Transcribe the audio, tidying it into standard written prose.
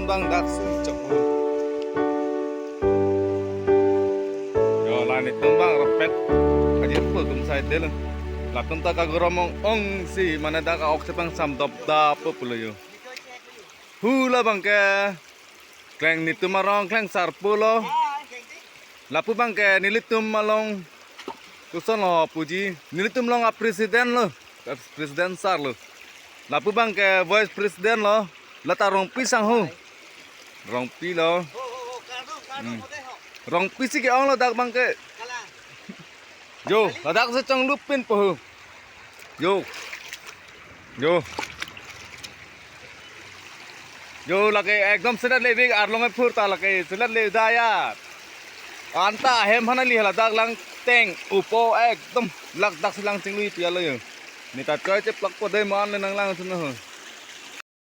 Bang daksi cepu. Yo lanit bang repet. Aja po tum side dele. Lakum ta ka goromong ong si mana da ka ok sepang sam dop da po pulo yo. Hula bang ke. Kleng nitu marong kleng sarpulo. Lapu bang ke nilitum malong. Tuson lo puji. Nilitum long a presiden lo. Presiden sar lo. Lapu bang ke vice presiden lo. Latarong pisang ho. Rong pi lo. Rong pi si ke ong lo dak bang ke. Yo, dak se chang lupin po. Yo. Yo. Yo lagi ekdom sedat lebih arlong phur ta lagi sedat le daya. Anta hem hana li hala dak lang teng upo ekdom lak dak silang chingli pia lo yo. Ni tat kai che plak po dai man le nang lang sun ho.